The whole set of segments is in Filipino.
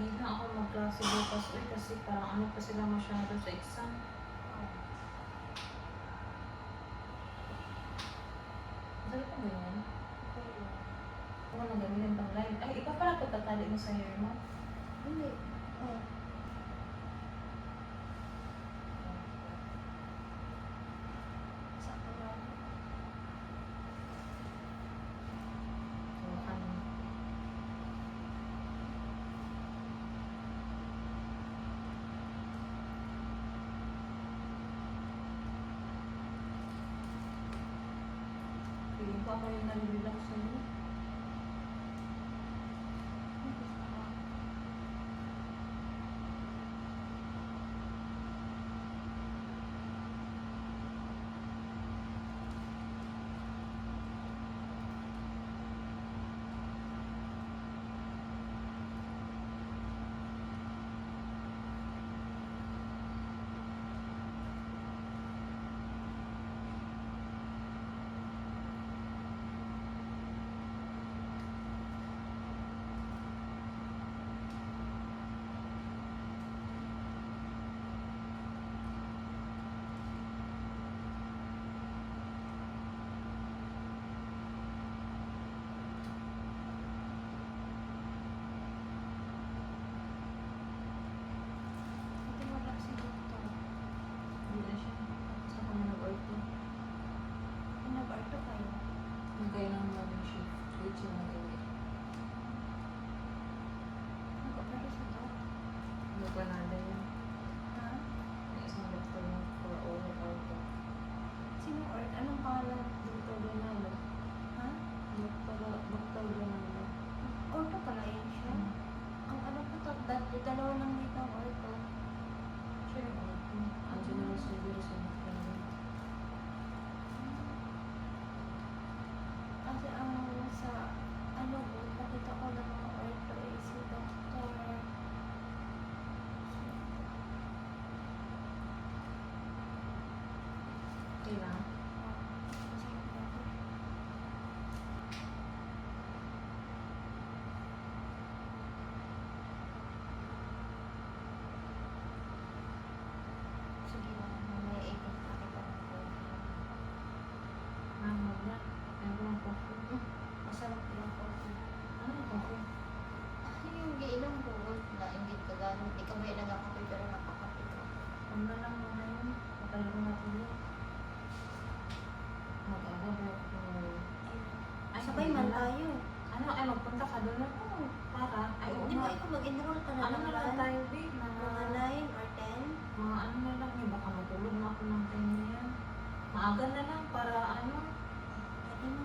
Hindi na ako magklase bukas kasi parang ano pa sila masyado sa exam. Sabi ko ganyan. Ako na gamitin pang live. Ay, iba pala pagtatali mo sa hair mo. Hindi. Oh. Sakto lang. So, ano. Feeling ko ako yung nalilak sa'yo. Hindi wala si doktor. Hindi na siya. Saan ka na nag-orto? Nag-orto kayo. Nagkaya lang namin shift. Wait siya nag-uwi. Nag-opera sa doc. Ano pa nada yun? Ha? May isang doktor na for all orto. Sino or anong pangalan? Doktor Ronaldo. Ha? Doktor Ronaldo. Orto pala yun siya. Ang ano po to, dalawa lang dito ang orto. Siya yung orto. Ang general surgery sa doktor. Kasi ang sa ano po, nakita ko ng mga orto eh, si Dr. Kailan? Sige lang, may 18 pa kita ng orto. Nangod na. Meron ang coffee. Masarap yung coffee. Ano yung coffee? Yung giinom ko, na hindi ka ganun. Ikaw ba yung nagkakape pero nakakape ka? Ano na lang mo ngayon? Patay ko na tuloy. Mag-aga ba ako? Ay, Sabay man hindi na. tayo. Ano? Ay, magpunta ka doon ako. Para? Ay, oo Di ba nga. ikaw mag-enroll ka na Ano na lang naman? tayo, babe? Mga 9 or 10? Mga ano na lang eh. Baka matulog na ako ng time na yan. Maaga na lang para ano? Pwede mo.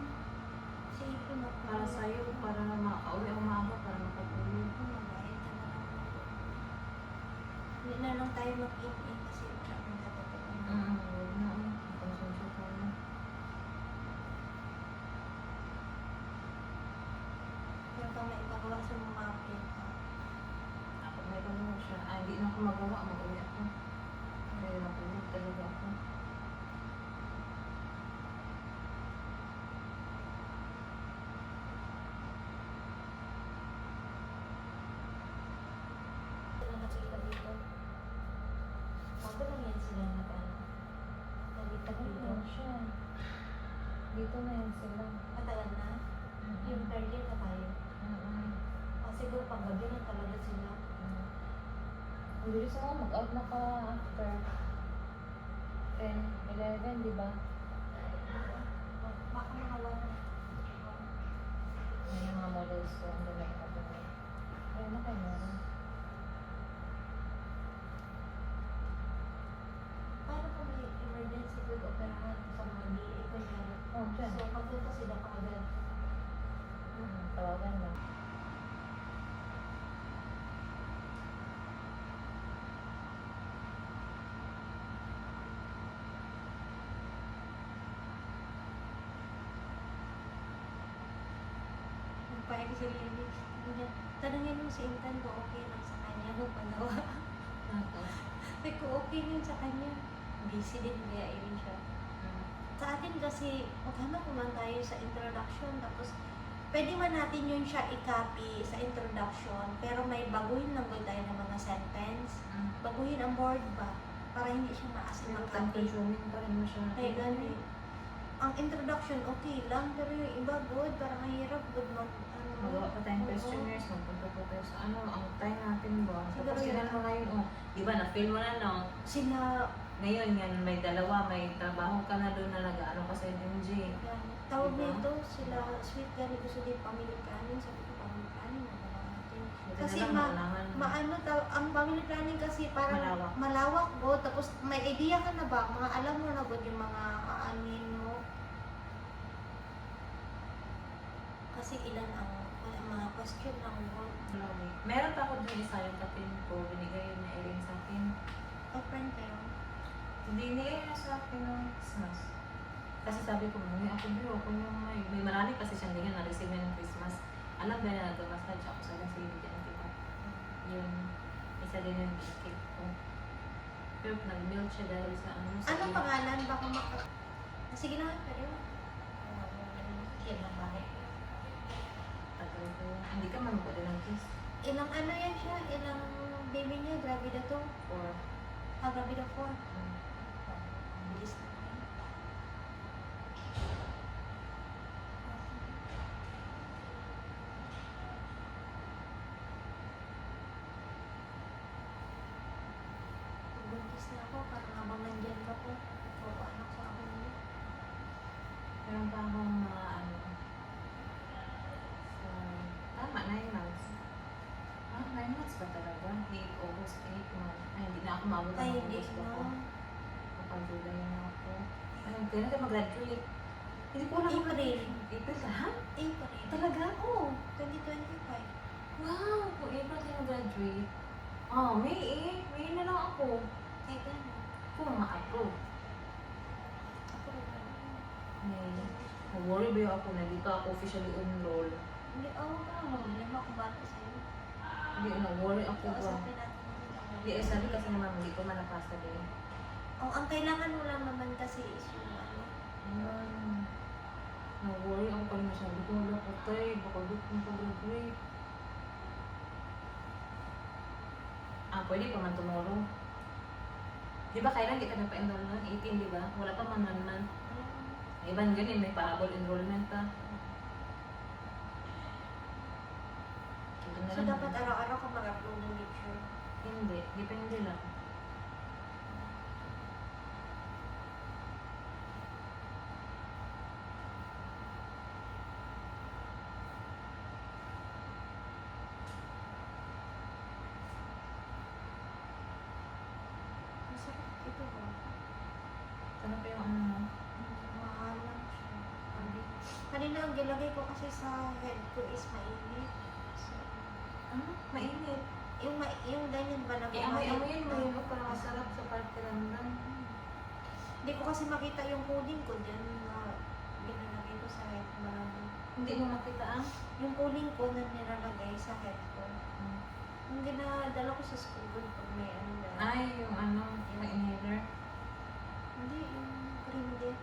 Sige ko na. Para sa'yo. Para makauwi ako maaga para makatulog. Magbayad ka na lang. Hindi na lang tayo mag-in kasi wala akong tatapos. Huwag na. Konsensya ka na. Yung pang naipagawa sa mga print ha. Ako may ganun siya. Ay, hindi na ako magawa. Mag-uwi ako. Kaya natulog talaga ako. Sila nakita dito. Bago lang yan sila nag-ano. Nalita dito. Ayun siya. Dito na yan sila. Matagal na. Yung third year na tayo. Siguro pag gabi na talaga sila. Ang bilis ako mag-out na ka after 10, 11, di ba? Baka mga May mga models ko. Ang dala ko na doon. Ayun na kayo meron. paano kung may emergency food operahan sa mga DA kunyari? Oh, dyan. So, pagpunta sila kaagad. Tawagan lang. Nagpaik si Lily. Tanungin mo si Intan kung okay lang sa kanya nung panawa. Tapos, Sabi ko, okay yun sa kanya. Busy din, kaya yun siya. Sa atin kasi, maghanap naman tayo sa introduction, tapos pwede man natin yun siya i-copy sa introduction, pero may baguhin lang tayo ng mga sentence. Baguhin ang board ba? Para hindi siya maasin Pero ng time copy. consuming pa rin masyado. Kaya ganun. Ang introduction, okay lang, pero yung iba, good, parang mahirap, good mag, ano. Magawa pa tayong oo. questionnaires, magpunta pa tayo sa ano, ang time natin ba? Siguro Tapos yun. sila mo ngayon, oh, di ba, na-feel mo na, no? Sila, Ngayon, yan, may dalawa, may trabaho ka na doon na nag-ano ka sa NG. yan, tawag Diba? nito, sila, sweet gani, gusto din family planning, sabi ko, family planning, ano ba natin. Buti Kasi na lang, maunahan. ang family planning kasi parang Malawak. malawak go, tapos may idea ka na ba, mga alam mo na ba yung mga aanin mo. Kasi ilan ang mga question lang go. Marami. Meron pa ako doon isa yung kapin ko, binigay ni Erin sa akin. Open kayo. Hindi niya sa akin ng Christmas. Kasi sabi ko, ako bro, ako yung may marami kasi siyang ganyan na-receive niya ng Christmas. Alam ba na nag-message ako sa kasi bigyan kita. Yun, isa din yung biscuit ko. Pero nag-mail siya dahil sa ano. Sa Anong pangalan? Baka sige na, pero yan ang bahay. Tagal ko. Hindi ka man pwede ng kiss. Ilang ano yan siya? Ilang baby niya? Grabe na to? Or, Grabe na 4. Bilis na. Buntis na ako, parang habang nandyan ka po. Anak sa akin niya. meron pa akong mga ano. So, tama, 9 months. 9 months ba talaga? 8 August, 8 months. Ay, hindi na ako maabot Ay, ng hindi August na. ako. Kapag-July na ako. Ayun, kailan tayo mag-graduate? Hindi ko alam. April. April ka, ha? April. Talaga? Oo. 2025. Wow! Kung April tayo mag-graduate. Oh, May eh. May na lang ako. Kaya gano'n. Kung ma-approve. Ako rin. May. Worry ba ako na di pa ako officially enroll. Hindi, huwag ka lang problema kung bakit sa'yo. Hindi na worry ako ba. Kausapin natin. Hindi, sabi kasi naman hindi ko manapasa din. Ang kailangan mo lang naman kasi is yung ano. Ayan. Na-worry ako pa rin masyado. Kung wala ko tayo, baka doon kung pag-graduate. Pwede pa man tomorrow. Di ba kailan di ka napa-enroll nun? 18, di ba? Wala pa man naman. Iban ganyan, may parable enrollment pa. So, dapat araw-araw ka mag-upload ng picture. Hindi, depende lang. Masarap ito ba? Ano pa yung ano mo? Mahal lang siya. Kanina ang gilagay ko kasi sa head ko is mainit. So, Mainit. yung ganyan ba na Amoy-amoyin mo yun. Parang masarap sa parte lang lang. Hindi ko kasi makita yung coding ko dyan na ginalagay ko sa head. Marami. Hindi mo makita ang? Yung coding ko na nilalagay sa head ko. Yung ginadala ko sa school pag may ano na. Ay, yung ano, yung inhaler. Hindi, yung cream din.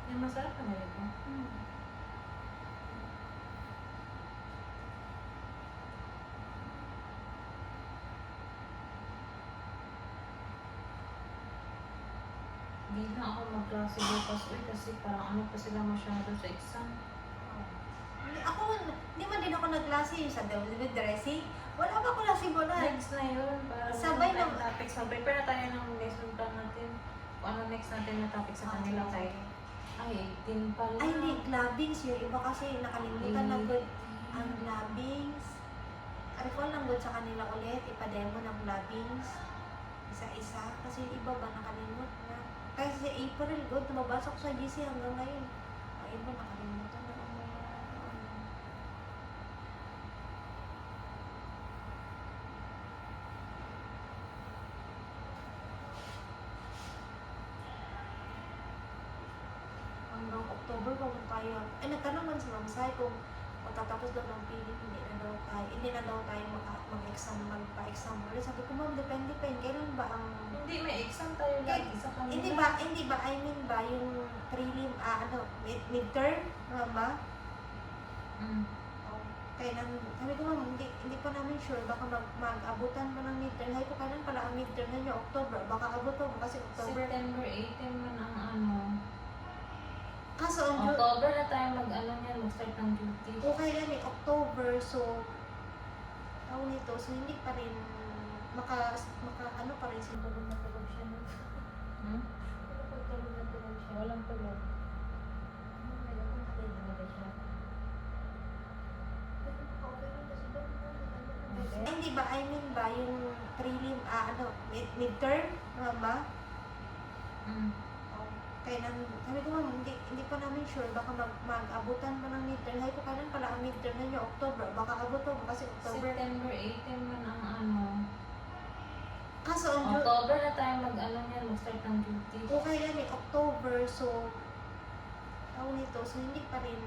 Yung masarap na ito. Hindi na ako mag-klase bukas kasi parang ano pa sila masyado sa exam. Ako, hindi man din ako nagklase yung sa with dressing. Wala pa ako nasimulan. Next na yun. Para Sabay meron tayong na- topics. Mag-prepare na tayo ng lesson plan natin. Kung ano next natin na topic sa kanila kay... Ay, 18 pala. Ay, hindi, clubbings yun. Iba kasi nakalimutan na good ang clubbings. Recall lang good sa kanila ulit. Ipa-demo ng clubbings. Isa-isa. Kasi yung iba ba nakalimut na. Kasi sa April, good, tumabasa ko sa GC hanggang ngayon. Ang iba nakalimutan na ang mga ano. Hanggang October pa kung kaya. Ay, nagtanong man si Ma'am Sai kung pagkatapos daw ng piling, hindi na daw tayo mag-exam, magpa-exam ulit. Sabi ko, ma'am, depende pa yun. Kailan ba ang... Hindi, may exam tayo lagi sa kanila. Hindi ba, I mean ba, yung prelim, midterm, ba? Mm. Oh, kailan, sabi ko, ma'am, hindi pa namin sure, baka mag-abutan pa ng midterm. Sabi ko, kailan pala ang midterm na nyo? October, baka abutan mo kasi October. September 18 man ang ano. Kaso, ang June, October na tayo mag-start ng duty. okay yan eh, October, so, tawag nito, so hindi pa rin, ano pa rin, tulog na tulog siya. No? Hmm? Tulog na tulog siya. Walang tulog. Meron kang nakita na siya. Hindi ba, I mean ba, yung prelim, midterm, ba? Mm. Oh, kailan, sabi ko, ma'am, hindi pa namin sure, baka mag-abutan pa ng midterm. Sabi ko, kailan pala ang midterm na nyo? October, baka abutan mo kasi October. September 18 man ang ano. Kaso, ang June, October na tayo mag-start ng duty. okay yan eh, October, so, tawag nito, so hindi pa rin,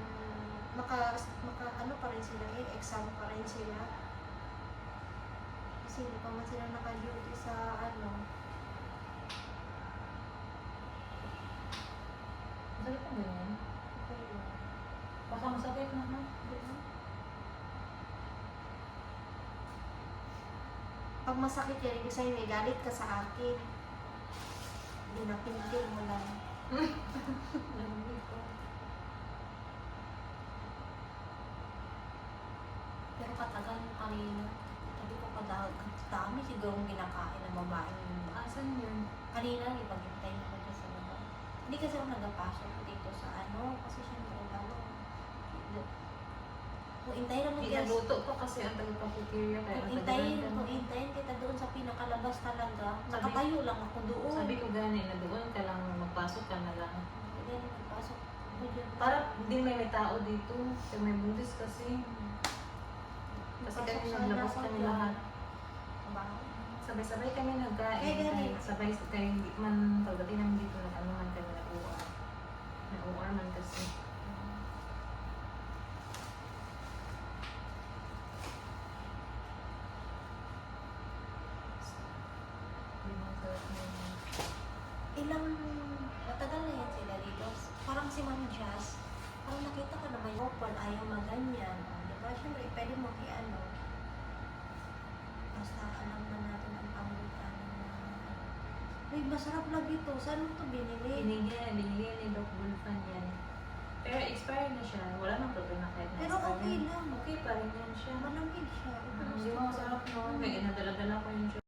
ano pa rin sila eh, exam pa rin sila. Kasi hindi pa man sila naka-duty sa ano. Masakit ang ganyan. Okay lang. Baka masakit na ha? Pag masakit yan, ibig sabihin may galit ka sa akin. Pinapintil mo lang. Lamig ko. Pero katagal mo kanina. Sabi ko dami siguro ang kinakain ng babae yung Asan yun? kanina, ipag-hintay mo ko dyan sa baba. Hindi kasi ako nagapasok dito sa ano, kasi syempre kung hintayin naman kasi, Pinaluto pa kasi ang taga-cafeteria kaya kung hintayin kita doon sa pinakalabas talaga, nakatayo lang ako doon. Sabi ko gani na doon ka lang magpasok ka na lang. Hindi na nagpasok ako dyan. Para hindi may tao dito. Kasi may buntis kasi. Kasi Pasok kami sana naglabas ako kami dyan. lahat. Baho. Sabay-sabay kami nagkain. Kaya gani. Sabay kayo hindi man pagdating namin dito ano man kami na UR. Na UR man kasi. Ilang, matagal na yan sila dito. Parang si Ma'am Jazz, parang nakita ka naman yung Paul, ayaw maganyan. Diba? Siyempre, pwede mo i-ano. Basta alam na natin ang panglutan na, uy, masarap lang ito. Saan mo ito binili? Binili ni Doc Bulfan yan. Pero expired na siya. Wala nang problema kahit na Pero okay lang. Okay pa rin yan siya. Malamig siya. Hindi mo masarap no. Kaya inadala-dala ko yung